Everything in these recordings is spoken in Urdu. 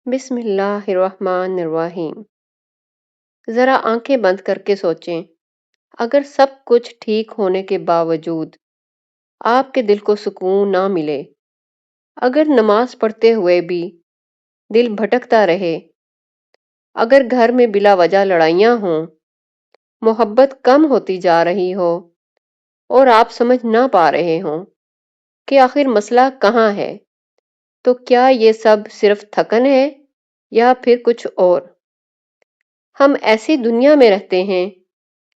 بسم اللہ الرحمن الرحیم۔ ذرا آنکھیں بند کر کے سوچیں، اگر سب کچھ ٹھیک ہونے کے باوجود آپ کے دل کو سکون نہ ملے، اگر نماز پڑھتے ہوئے بھی دل بھٹکتا رہے، اگر گھر میں بلا وجہ لڑائیاں ہوں، محبت کم ہوتی جا رہی ہو اور آپ سمجھ نہ پا رہے ہوں کہ آخر مسئلہ کہاں ہے، تو کیا یہ سب صرف تھکن ہے یا پھر کچھ اور؟ ہم ایسی دنیا میں رہتے ہیں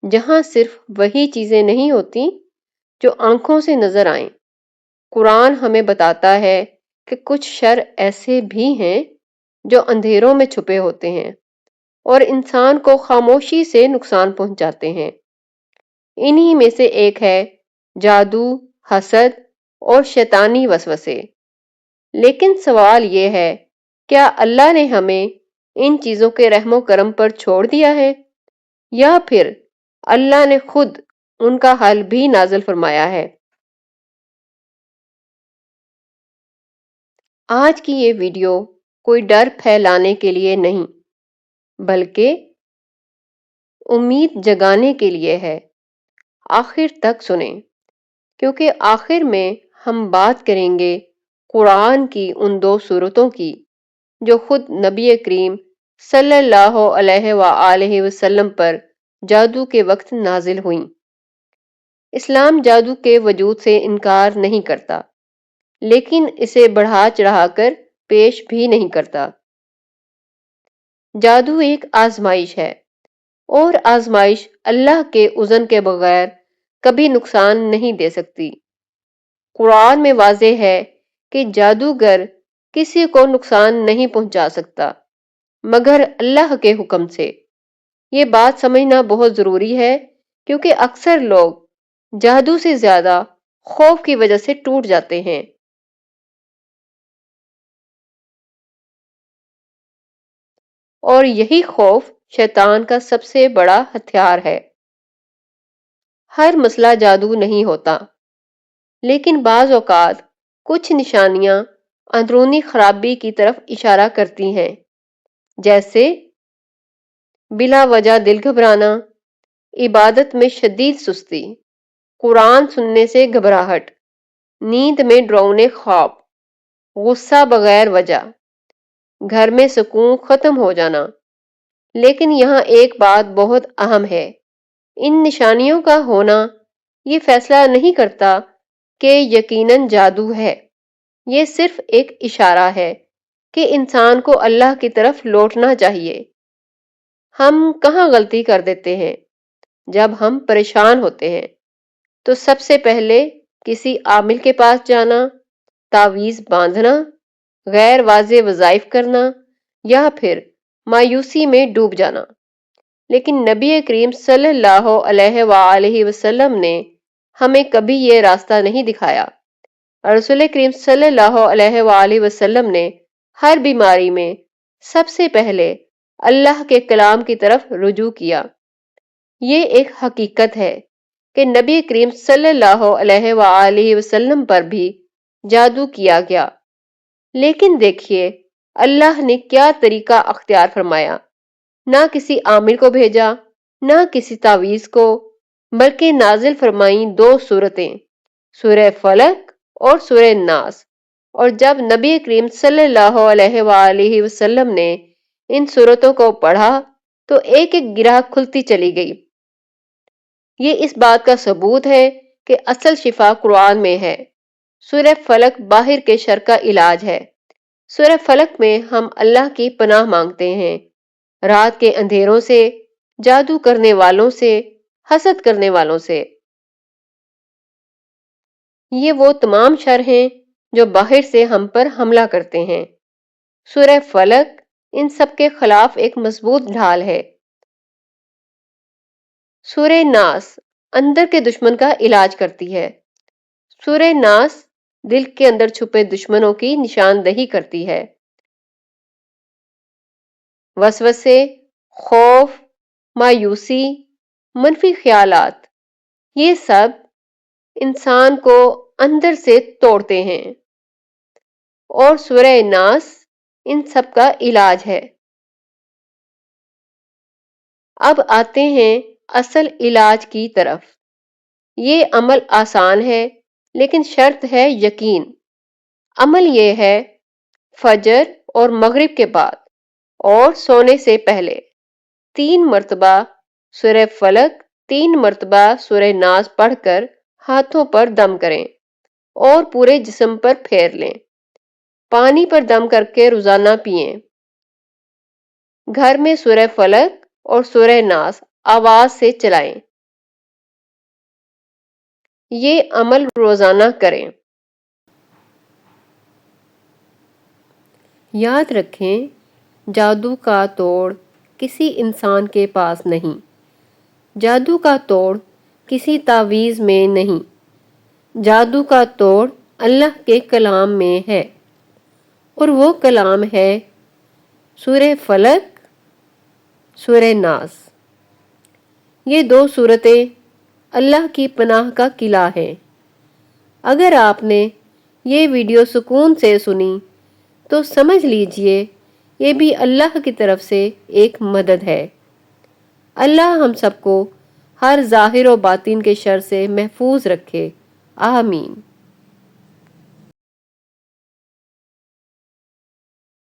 جہاں صرف وہی چیزیں نہیں ہوتی جو آنکھوں سے نظر آئیں۔ قرآن ہمیں بتاتا ہے کہ کچھ شر ایسے بھی ہیں جو اندھیروں میں چھپے ہوتے ہیں اور انسان کو خاموشی سے نقصان پہنچاتے ہیں۔ انہی میں سے ایک ہے جادو، حسد اور شیطانی وسوسے۔ لیکن سوال یہ ہے، کیا اللہ نے ہمیں ان چیزوں کے رحم و کرم پر چھوڑ دیا ہے، یا پھر اللہ نے خود ان کا حل بھی نازل فرمایا ہے؟ آج کی یہ ویڈیو کوئی ڈر پھیلانے کے لیے نہیں، بلکہ امید جگانے کے لیے ہے۔ آخر تک سنیں، کیونکہ آخر میں ہم بات کریں گے قرآن کی ان دو سورتوں کی جو خود نبی کریم صلی اللہ علیہ وآلہ وسلم پر جادو کے وقت نازل ہوئیں۔ اسلام جادو کے وجود سے انکار نہیں کرتا، لیکن اسے بڑھا چڑھا کر پیش بھی نہیں کرتا۔ جادو ایک آزمائش ہے، اور آزمائش اللہ کے اذن کے بغیر کبھی نقصان نہیں دے سکتی۔ قرآن میں واضح ہے کہ جادوگر کسی کو نقصان نہیں پہنچا سکتا مگر اللہ کے حکم سے۔ یہ بات سمجھنا بہت ضروری ہے، کیونکہ اکثر لوگ جادو سے زیادہ خوف کی وجہ سے ٹوٹ جاتے ہیں۔ اور یہی خوف شیطان کا سب سے بڑا ہتھیار ہے۔ ہر مسئلہ جادو نہیں ہوتا، لیکن بعض اوقات کچھ نشانیاں اندرونی خرابی کی طرف اشارہ کرتی ہیں، جیسے بلا وجہ دل گھبرانا، عبادت میں شدید سستی، قرآن سننے سے گھبراہٹ، نیند میں ڈراؤنے خواب، غصہ بغیر وجہ، گھر میں سکون ختم ہو جانا۔ لیکن یہاں ایک بات بہت اہم ہے، ان نشانیوں کا ہونا یہ فیصلہ نہیں کرتا کہ یقیناً جادو ہے۔ یہ صرف ایک اشارہ ہے کہ انسان کو اللہ کی طرف لوٹنا چاہیے۔ ہم کہاں غلطی کر دیتے ہیں؟ جب ہم پریشان ہوتے ہیں تو سب سے پہلے کسی عامل کے پاس جانا، تعویذ باندھنا، غیر واضح وظائف کرنا، یا پھر مایوسی میں ڈوب جانا۔ لیکن نبی کریم صلی اللہ علیہ وآلہ وسلم نے ہمیں کبھی یہ راستہ نہیں دکھایا۔ رسول کریم صلی اللہ علیہ وآلہ وسلم نے ہر بیماری میں سب سے پہلے اللہ کے کلام کی طرف رجوع کیا۔ یہ ایک حقیقت ہے کہ نبی کریم صلی اللہ علیہ وآلہ وسلم پر بھی جادو کیا گیا، لیکن دیکھیے اللہ نے کیا طریقہ اختیار فرمایا۔ نہ کسی عامل کو بھیجا، نہ کسی تعویذ کو، بلکہ نازل فرمائیں دو سورتیں، سورہ فلق اور سورہ ناس۔ اور جب نبی کریم صلی اللہ علیہ وآلہ وسلم نے ان سورتوں کو پڑھا تو ایک ایک گرہ کھلتی چلی گئی۔ یہ اس بات کا ثبوت ہے کہ اصل شفا قرآن میں ہے۔ سورہ فلق باہر کے شر کا علاج ہے۔ سورہ فلق میں ہم اللہ کی پناہ مانگتے ہیں، رات کے اندھیروں سے، جادو کرنے والوں سے، حسد کرنے والوں سے۔ یہ وہ تمام شر ہیں جو باہر سے ہم پر حملہ کرتے ہیں۔ سورہ فلق ان سب کے خلاف ایک مضبوط ڈھال ہے۔ سورہ ناس اندر کے دشمن کا علاج کرتی ہے۔ سورہ ناس دل کے اندر چھپے دشمنوں کی نشاندہی کرتی ہے۔ وسوسے، خوف، مایوسی، منفی خیالات، یہ سب انسان کو اندر سے توڑتے ہیں۔ اور سورہ ناس ان سب کا علاج ہے۔ اب آتے ہیں اصل علاج کی طرف۔ یہ عمل آسان ہے لیکن شرط ہے یقین۔ عمل یہ ہے فجر اور مغرب کے بعد اور سونے سے پہلے 3 مرتبہ سورہ فلق، 3 مرتبہ سورہ ناس پڑھ کر ہاتھوں پر دم کریں اور پورے جسم پر پھیر لیں۔ پانی پر دم کر کے روزانہ پئیں۔ گھر میں سورہ فلق اور سورہ ناس آواز سے چلائیں۔ یہ عمل روزانہ کریں۔ یاد رکھیں، جادو کا توڑ کسی انسان کے پاس نہیں۔ جادو کا توڑ کسی تعویذ میں نہیں۔ جادو کا توڑ اللہ کے کلام میں ہے، اور وہ کلام ہے سورہ فلق، سورہ ناس۔ یہ 2 سورتیں اللہ کی پناہ کا قلعہ ہیں۔ اگر آپ نے یہ ویڈیو سکون سے سنی تو سمجھ لیجئے یہ بھی اللہ کی طرف سے ایک مدد ہے۔ اللہ ہم سب کو ہر ظاہر و باطن کے شر سے محفوظ رکھے۔ آمین۔